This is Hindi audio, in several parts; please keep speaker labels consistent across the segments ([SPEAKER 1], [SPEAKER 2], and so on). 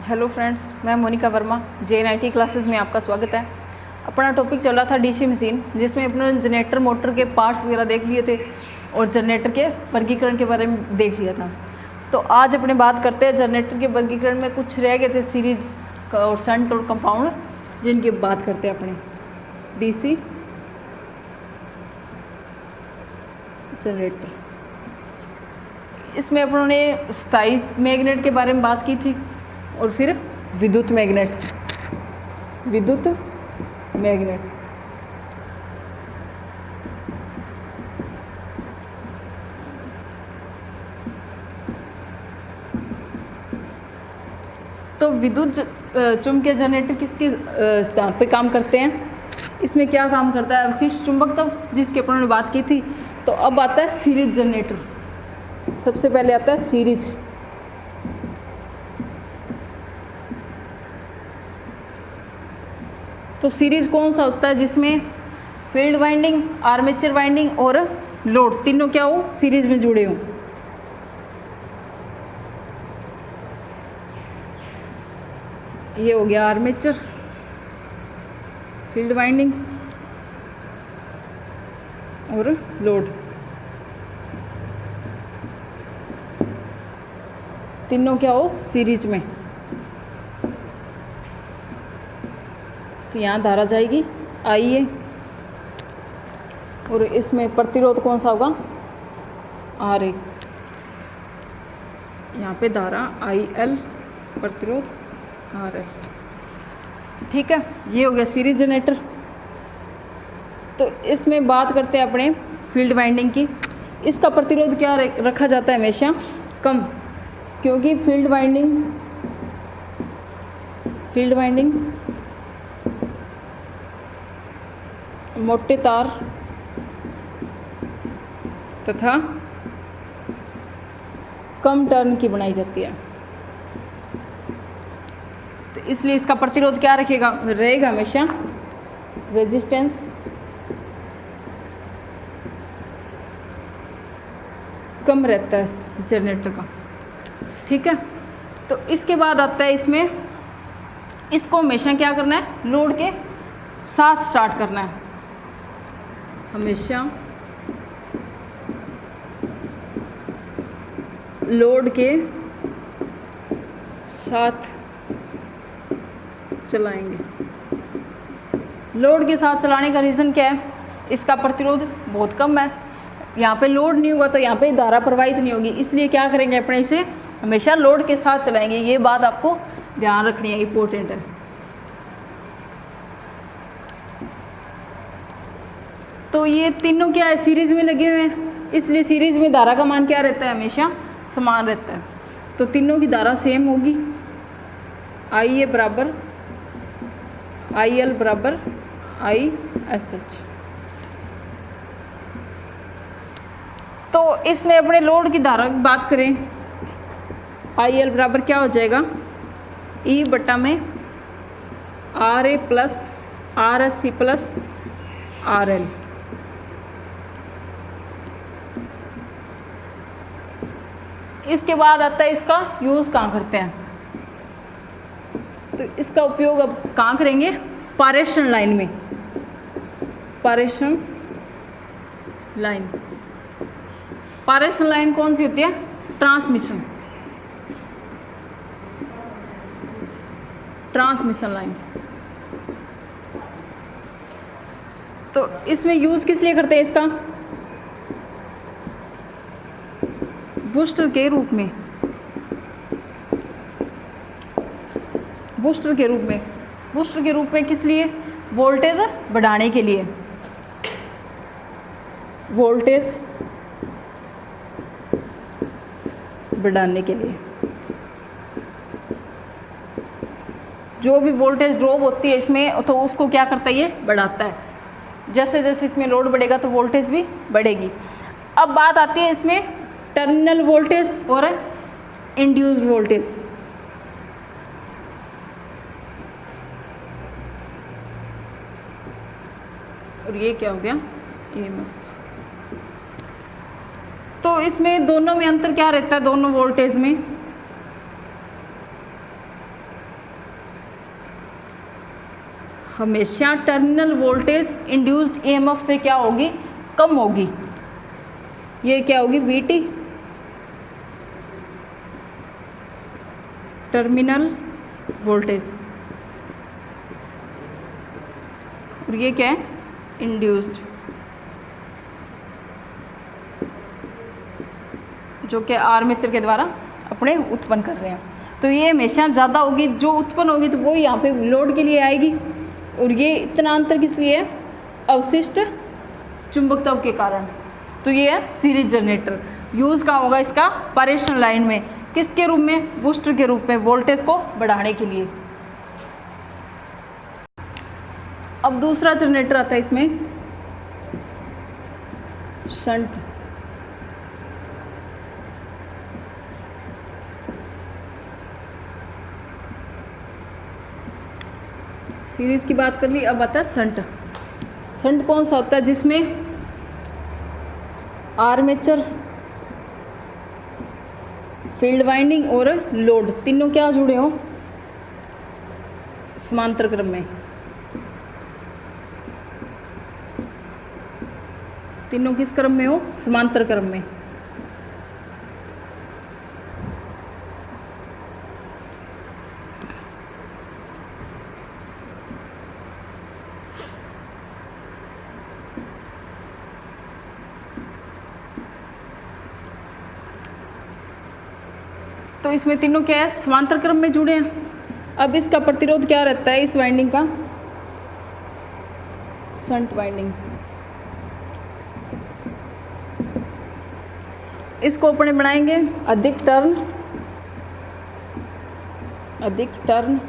[SPEAKER 1] हेलो फ्रेंड्स, मैं मोनिका वर्मा JNIT क्लासेस में आपका स्वागत है। अपना टॉपिक चल रहा था DC मशीन, जिसमें अपने जनरेटर मोटर के पार्ट्स वगैरह देख लिए थे और जनरेटर के वर्गीकरण के बारे में देख लिया था। तो आज अपने बात करते हैं जनरेटर के वर्गीकरण में कुछ रह गए थे सीरीज और शंट और कंपाउंड, जिनकी बात करते हैं अपने DC जनरेटर। इसमें अपनों ने स्थायी मैग्नेट के बारे में बात की थी और फिर विद्युत मैग्नेट। तो विद्युत चुंबकीय जनरेटर किसके सिद्धांत पे काम करते हैं? इसमें क्या काम करता है? अवशिष्ट चुंबकत्व, जिसके अपन ने बात की थी। तो अब आता है सीरीज जनरेटर। सबसे पहले आता है सीरीज। तो सीरीज कौन सा होता है? जिसमें फील्ड वाइंडिंग, आर्मेचर वाइंडिंग और लोड तीनों क्या हो, सीरीज में जुड़े हो। ये हो गया आर्मेचर, फील्ड वाइंडिंग और लोड, तीनों क्या हो, सीरीज में। तो यहाँ धारा जाएगी IA और इसमें प्रतिरोध कौन सा होगा, RA। यहाँ पे धारा IL, प्रतिरोध RL। ठीक है, ये हो गया सीरीज जनरेटर। तो इसमें बात करते हैं अपने फील्ड वाइंडिंग की। इसका प्रतिरोध क्या रखा जाता है? हमेशा कम, क्योंकि फील्ड वाइंडिंग मोटे तार तथा कम टर्न की बनाई जाती है। तो इसलिए इसका प्रतिरोध क्या रहेगा हमेशा, रेजिस्टेंस कम रहता है जनरेटर का। ठीक है, तो इसके बाद आता है इसमें, इसको हमेशा क्या करना है, लोड के साथ स्टार्ट करना है। हमेशा लोड के साथ चलाएंगे। लोड के साथ चलाने का रीज़न क्या है? इसका प्रतिरोध बहुत कम है। यहाँ पे लोड नहीं होगा तो यहाँ पे धारा प्रवाहित नहीं होगी, इसलिए क्या करेंगे, अपने इसे हमेशा लोड के साथ चलाएंगे। ये बात आपको ध्यान रखनी है, इम्पोर्टेंट है। तो ये तीनों क्या है, सीरीज में लगे हुए हैं, इसलिए सीरीज में धारा का मान क्या रहता है, हमेशा समान रहता है। तो तीनों की धारा सेम होगी, IA बराबर IL बराबर ISH। तो इसमें अपने लोड की धारा की बात करें, IL बराबर क्या हो जाएगा, E बटा में RA plus RSC plus RL। इसके बाद आता है इसका यूज़ कहाँ करते हैं? तो इसका उपयोग अब कहाँ करेंगे, पारेषण लाइन में। पारेषण लाइन कौन सी होती है? Transmission line. तो इसमें यूज़ किस लिए करते हैं इसका? बूस्टर के रूप में। बूस्टर के रूप में किस लिए? वोल्टेज बढ़ाने के लिए। जो भी वोल्टेज ड्रॉप होती है इसमें, तो उसको क्या करता है, ये बढ़ाता है। जैसे जैसे इसमें लोड बढ़ेगा तो वोल्टेज भी बढ़ेगी। अब बात आती है इसमें टर्मिनल वोल्टेज और इंड्यूस्ड वोल्टेज। और ये क्या हो गया, EMF। तो इसमें दोनों में अंतर क्या रहता है, दोनों वोल्टेज में? हमेशा टर्मिनल वोल्टेज इंड्यूस्ड ईएमएफ से क्या होगी, कम होगी। ये क्या होगी, VT टर्मिनल वोल्टेज, और ये क्या है, इंड्यूस्ड, जो कि आर्मेचर के द्वारा अपने उत्पन्न कर रहे हैं। तो ये हमेशा ज़्यादा होगी, जो उत्पन्न होगी तो वो यहाँ पे लोड के लिए आएगी, और ये इतना अंतर किस लिए है, अवशिष्ट चुंबकत्व के कारण। तो ये है सीरीज जनरेटर। यूज़ कहाँ होगा इसका, पारेषण लाइन में, किसके रूप में, बूस्टर के रूप में, वोल्टेज को बढ़ाने के लिए। अब दूसरा जनरेटर आता है इसमें, शंट। सीरीज की बात कर ली, अब आता है शंट। शंट कौन सा होता है, जिसमें आर्मेचर, फील्ड वाइंडिंग और लोड तीनों क्या जुड़े हो, समांतर क्रम में। तीनों किस क्रम में हो, समांतर क्रम में। तो इसमें तीनों क्या है, समांतर क्रम में जुड़े हैं। अब इसका प्रतिरोध क्या रहता है इस वाइंडिंग का, शंट वाइंडिंग। इसको अपने बनाएंगे अधिक टर्न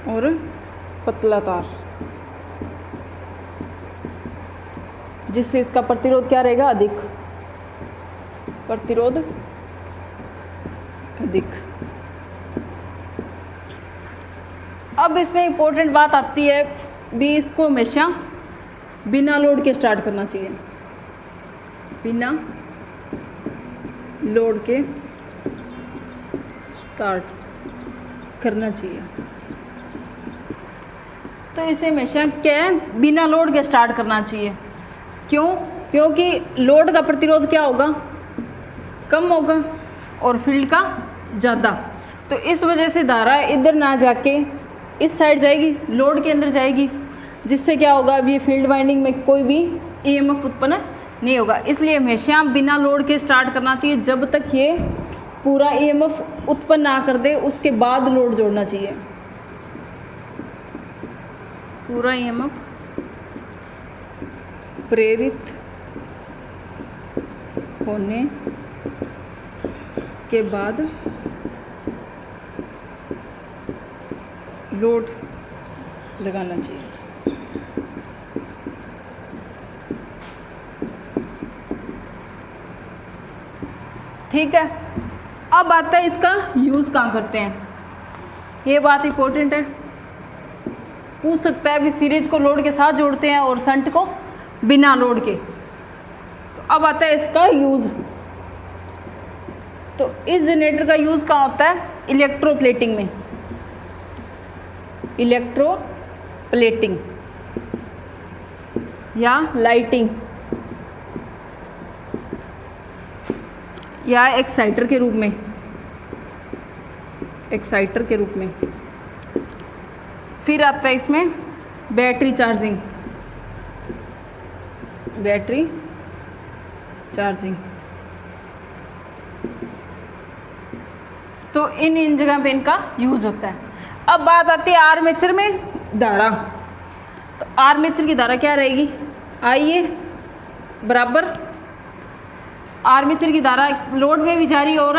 [SPEAKER 1] और पतला तार, जिससे इसका प्रतिरोध क्या रहेगा, अधिक, प्रतिरोध अधिक। अब इसमें इंपॉर्टेंट बात आती है भी, इसको हमेशा बिना लोड के स्टार्ट करना चाहिए, बिना लोड के स्टार्ट करना चाहिए। तो इसे हमेशा क्या है, बिना लोड के स्टार्ट करना चाहिए। क्यों, क्योंकि लोड का प्रतिरोध क्या होगा, कम होगा, और फील्ड का ज़्यादा। तो इस वजह से धारा इधर ना जाके इस साइड जाएगी, लोड के अंदर जाएगी, जिससे क्या होगा, अब ये फील्ड वाइंडिंग में कोई भी ईएमएफ उत्पन्न नहीं होगा। इसलिए हमेशा बिना लोड के स्टार्ट करना चाहिए। जब तक ये पूरा ईएमएफ उत्पन्न ना कर दे उसके बाद लोड जोड़ना चाहिए। पूरा ईएमएफ प्रेरित होने के बाद लोड लगाना चाहिए। ठीक है, अब आता है इसका यूज़ कहाँ करते हैं। ये बात इंपॉर्टेंट है, पूछ सकता है भी सीरीज को लोड के साथ जोड़ते हैं और शंट को बिना लोड के। तो अब आता है इसका यूज़। तो इस जनरेटर का यूज़ कहाँ होता है, इलेक्ट्रोप्लेटिंग में, इलेक्ट्रोप्लेटिंग या लाइटिंग या एक्साइटर के रूप में, एक्साइटर के रूप में। फिर आता है इसमें बैटरी चार्जिंग, बैटरी चार्जिंग। तो इन जगह पे इनका यूज होता है। अब बात आती है आर्मेचर में धारा। तो आर्मेचर की धारा क्या रहेगी, आइए बराबर आर्मेचर की धारा लोड में भी जा रही है और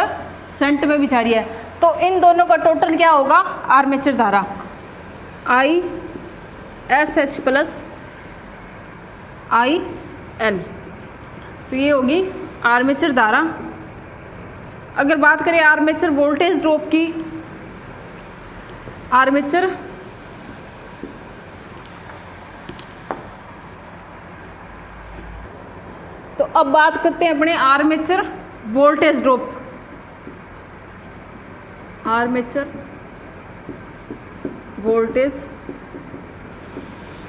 [SPEAKER 1] शंट में भी जा रही है। तो इन दोनों का टोटल क्या होगा, आर्मेचर धारा ISH प्लस IL। तो ये होगी आर्मेचर धारा। अगर बात करें आर्मेचर वोल्टेज ड्रॉप की, आर्मेचर तो अब बात करते हैं अपने armature voltage drop. Armature voltage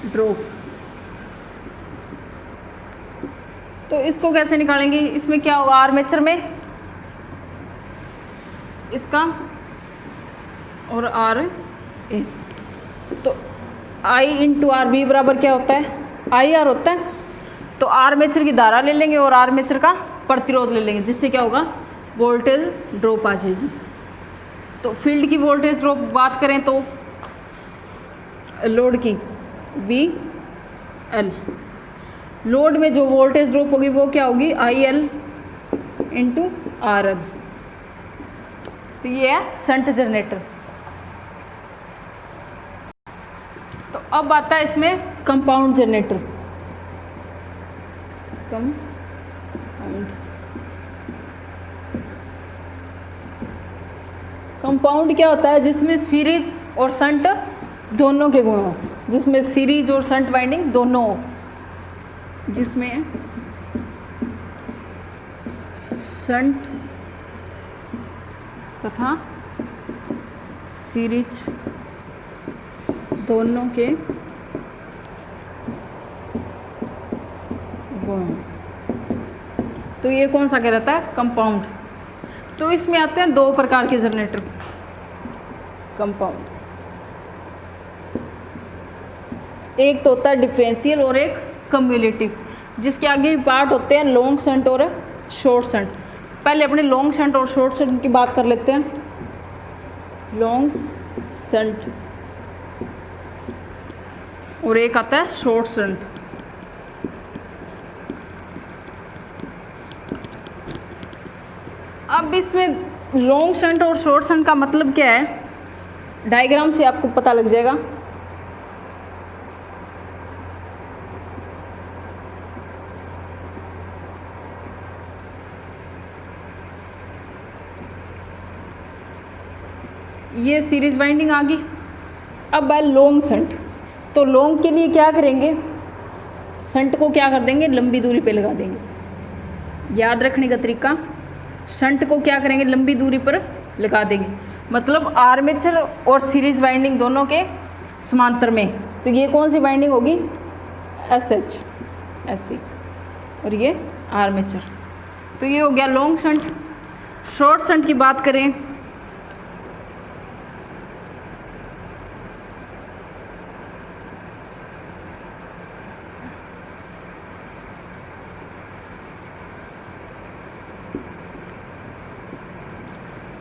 [SPEAKER 1] drop. तो इसको कैसे निकालेंगे? इसमें क्या होगा, आर्मेचर में इसका और आर ए, तो आई इंटू आर बी बराबर क्या होता है, आई आर होता है। तो आर्मेचर की धारा ले लेंगे और आर्मेचर का प्रतिरोध ले लेंगे, जिससे क्या होगा, वोल्टेज ड्रॉप आ जाएगी। तो फील्ड की वोल्टेज ड्रॉप बात करें तो लोड की वी एल, लोड में जो वोल्टेज ड्रॉप होगी वो क्या होगी, I L into R L. तो ये है शंट जनरेटर। तो अब आता है इसमें कंपाउंड जनरेटर। कंपाउंड क्या होता है, जिसमें सीरीज और शंट दोनों के गुण हो, जिसमें सीरीज और शंट वाइंडिंग दोनों हो, जिसमें शंट तथा सीरीज दोनों के गुण। तो ये कौन सा कहलाता है, कंपाउंड। तो इसमें आते हैं दो प्रकार के जनरेटर कंपाउंड, एक तो होता है डिफरेंशियल और एक कम्युलेटिव, जिसके आगे भी पार्ट होते हैं लॉन्ग शंट और शॉर्ट शंट। पहले अपने लॉन्ग शंट और शॉर्ट शंट की बात कर लेते हैं। लॉन्ग शंट और एक आता है शॉर्ट शंट। अब इसमें लॉन्ग शंट और शॉर्ट शंट का मतलब क्या है, डायग्राम से आपको पता लग जाएगा। ये सीरीज वाइंडिंग आ गई। अब है लॉन्ग शंट। तो लॉन्ग के लिए क्या करेंगे, शंट को क्या कर देंगे, लंबी दूरी पे लगा देंगे। याद रखने का तरीका, शंट को क्या करेंगे, लंबी दूरी पर लगा देंगे, मतलब आर्मेचर और सीरीज वाइंडिंग दोनों के समांतर में। तो ये कौन सी वाइंडिंग होगी, एस एच एस सी, और ये आर्मेचर। तो ये हो गया लॉन्ग शंट। शॉर्ट शंट की बात करें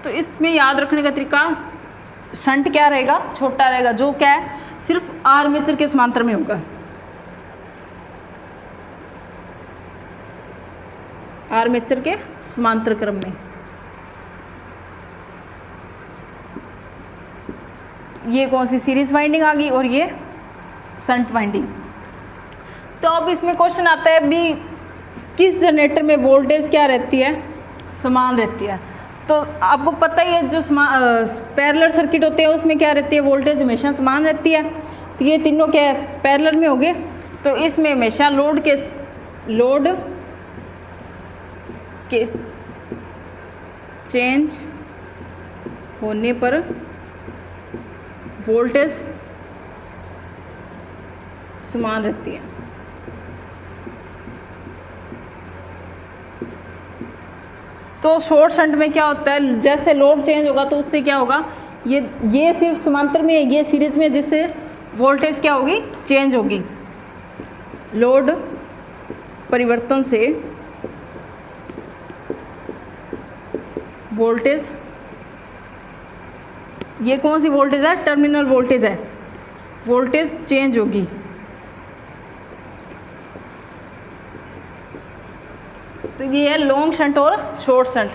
[SPEAKER 1] तो इसमें याद रखने का तरीका, शंट क्या रहेगा, छोटा रहेगा, जो क्या है सिर्फ आर्मेचर के समांतर में होगा। आर्मेचर के समांतर क्रम में। ये कौन सी सीरीज वाइंडिंग आ गई और ये शंट वाइंडिंग। तो अब इसमें क्वेश्चन आता है भी, किस जनरेटर में वोल्टेज क्या रहती है, समान रहती है। तो आपको पता ही है जो पैरेलल सर्किट होते हैं उसमें क्या रहती है, वोल्टेज हमेशा समान रहती है। तो ये तीनों क्या है, पैरेलल में हो गए। तो इसमें हमेशा लोड के चेंज होने पर वोल्टेज समान रहती है। तो शॉर्ट शंट में क्या होता है, जैसे लोड चेंज होगा तो उससे क्या होगा, ये सिर्फ समांतर में है, ये सीरीज में, जिससे वोल्टेज क्या होगी, चेंज होगी। लोड परिवर्तन से वोल्टेज, ये कौन सी वोल्टेज है, टर्मिनल वोल्टेज है, वोल्टेज चेंज होगी। तो ये है लॉन्ग शंट और शॉर्ट शंट।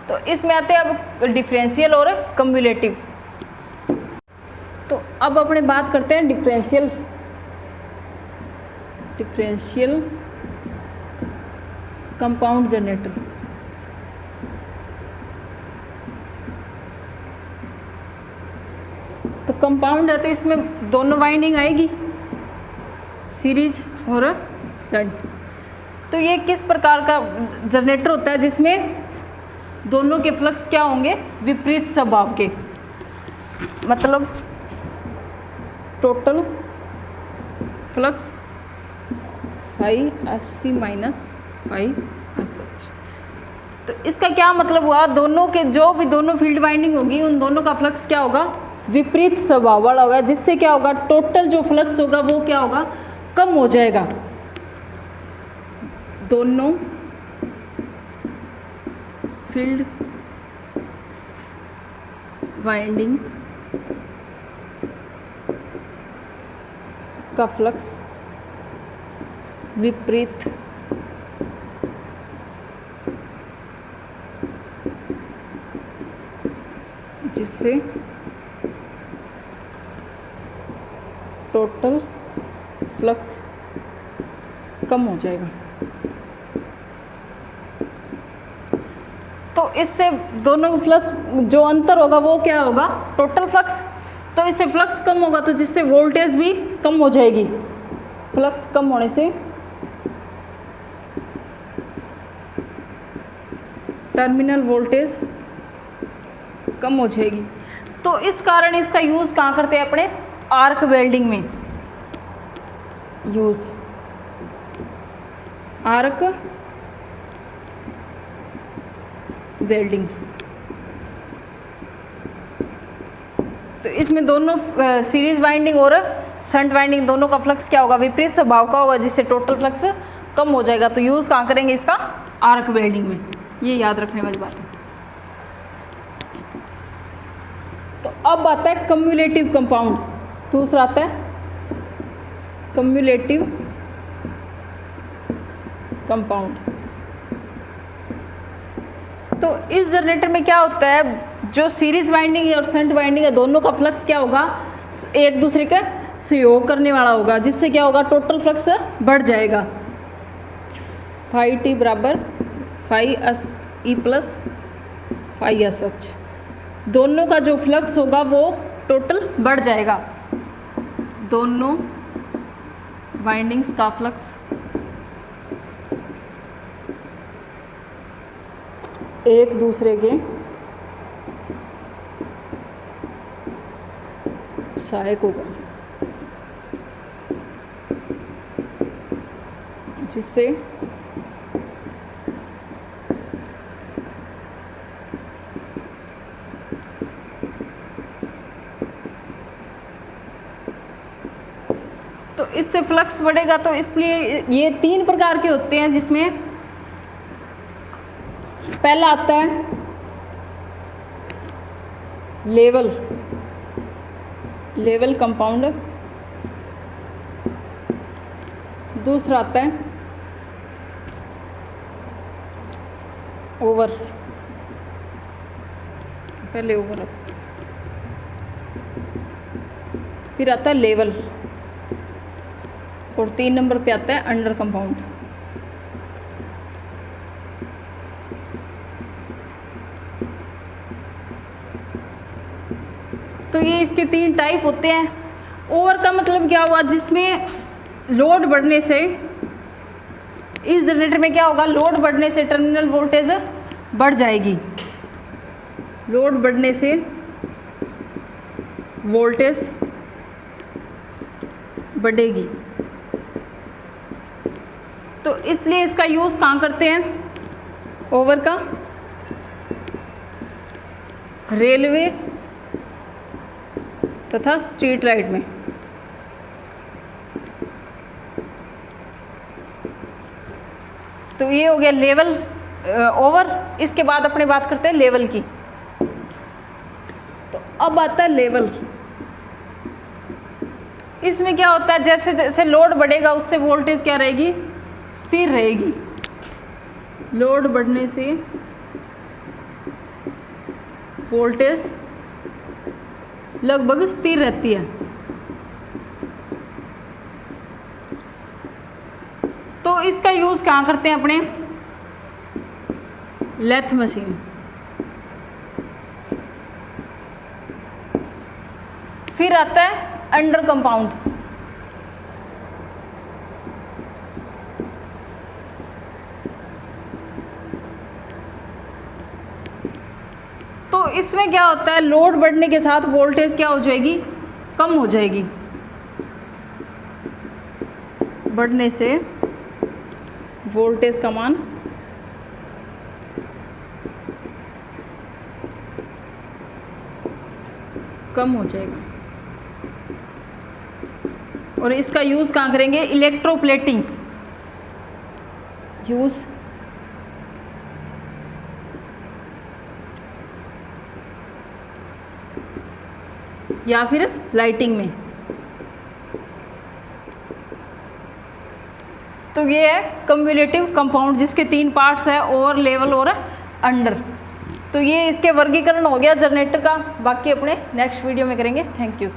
[SPEAKER 1] तो इसमें आते हैं अब डिफरेंशियल और कम्युलेटिव। तो अब अपने बात करते हैं डिफरेंशियल कंपाउंड जनरेटर। तो कंपाउंड है तो इसमें दोनों वाइंडिंग आएगी, सीरीज और शंट। तो ये किस प्रकार का जनरेटर होता है, जिसमें दोनों के फ्लक्स क्या होंगे, विपरीत स्वभाव के, मतलब total flux phi S C minus phi S H. तो इसका क्या मतलब हुआ, दोनों के जो भी दोनों फील्ड वाइंडिंग होगी उन दोनों का फ्लक्स क्या होगा, विपरीत स्वभाव वाला होगा, जिससे क्या होगा, टोटल जो फ्लक्स होगा वो क्या होगा, कम हो जाएगा। दोनों फील्ड वाइंडिंग का फ्लक्स विपरीत जिससे टोटल फ्लक्स कम हो जाएगा। तो इससे दोनों फ्लक्स जो अंतर होगा वो क्या होगा, टोटल फ्लक्स। तो इससे फ्लक्स कम होगा तो जिससे वोल्टेज भी कम हो जाएगी। फ्लक्स कम होने से टर्मिनल वोल्टेज कम हो जाएगी। तो इस कारण इसका यूज़ कहाँ करते हैं, अपने आर्क वेल्डिंग में यूज़, आर्क वेल्डिंग। तो इसमें दोनों सीरीज वाइंडिंग और शंट वाइंडिंग दोनों का फ्लक्स क्या होगा, विपरीत स्वभाव का होगा, जिससे टोटल फ्लक्स कम हो जाएगा। तो यूज़ कहाँ करेंगे इसका, आर्क वेल्डिंग में। ये याद रखने वाली बात है। तो अब आता है कम्युलेटिव कंपाउंड, दूसरा आता है कम्युलेटिव कंपाउंड। तो इस जनरेटर में क्या होता है, जो सीरीज वाइंडिंग और शंट वाइंडिंग है दोनों का फ्लक्स क्या होगा, एक दूसरे का सहयोग करने वाला होगा, जिससे क्या होगा, टोटल फ्लक्स बढ़ जाएगा। फाई टी बराबर phi S E plus phi S H. दोनों का जो फ्लक्स होगा वो टोटल बढ़ जाएगा। दोनों वाइंडिंग्स का फ्लक्स एक दूसरे के सहायक होगा, जिससे तो इससे फ्लक्स बढ़ेगा। तो इसलिए ये तीन प्रकार के होते हैं, जिसमें पहला आता है लेवल कंपाउंड, दूसरा आता है ओवर, पहले ओवर, फिर आता है लेवल, और 3 नंबर पे आता है अंडर कंपाउंड। तो ये इसके 3 टाइप होते हैं। ओवर का मतलब क्या हुआ, जिसमें लोड बढ़ने से, इस जनरेटर में क्या होगा, लोड बढ़ने से टर्मिनल वोल्टेज बढ़ जाएगी। लोड बढ़ने से वोल्टेज बढ़ेगी। तो इसलिए इसका यूज़ कहाँ करते हैं, ओवर का, रेलवे तथा स्ट्रीट लाइट में। तो ये हो गया लेवल ओवर। इसके बाद अपने बात करते हैं लेवल की। तो अब आता है लेवल। इसमें क्या होता है, जैसे जैसे लोड बढ़ेगा उससे वोल्टेज क्या रहेगी, स्थिर रहेगी। लोड बढ़ने से वोल्टेज लगभग स्थिर रहती है। तो इसका यूज़ कहाँ करते हैं, अपने लेथ मशीन। फिर आता है अंडर कंपाउंड। तो इसमें क्या होता है, लोड बढ़ने के साथ वोल्टेज क्या हो जाएगी, कम हो जाएगी। बढ़ने से वोल्टेज का मान कम हो जाएगा। और इसका यूज़ कहाँ करेंगे? इलेक्ट्रोप्लेटिंग यूज़ या फिर लाइटिंग में। तो ये है कम्युलेटिव कंपाउंड जिसके 3 पार्ट्स है, ओवर, लेवल और अंडर। तो ये इसके वर्गीकरण हो गया जनरेटर का, बाकी अपने नेक्स्ट वीडियो में करेंगे। Thank you.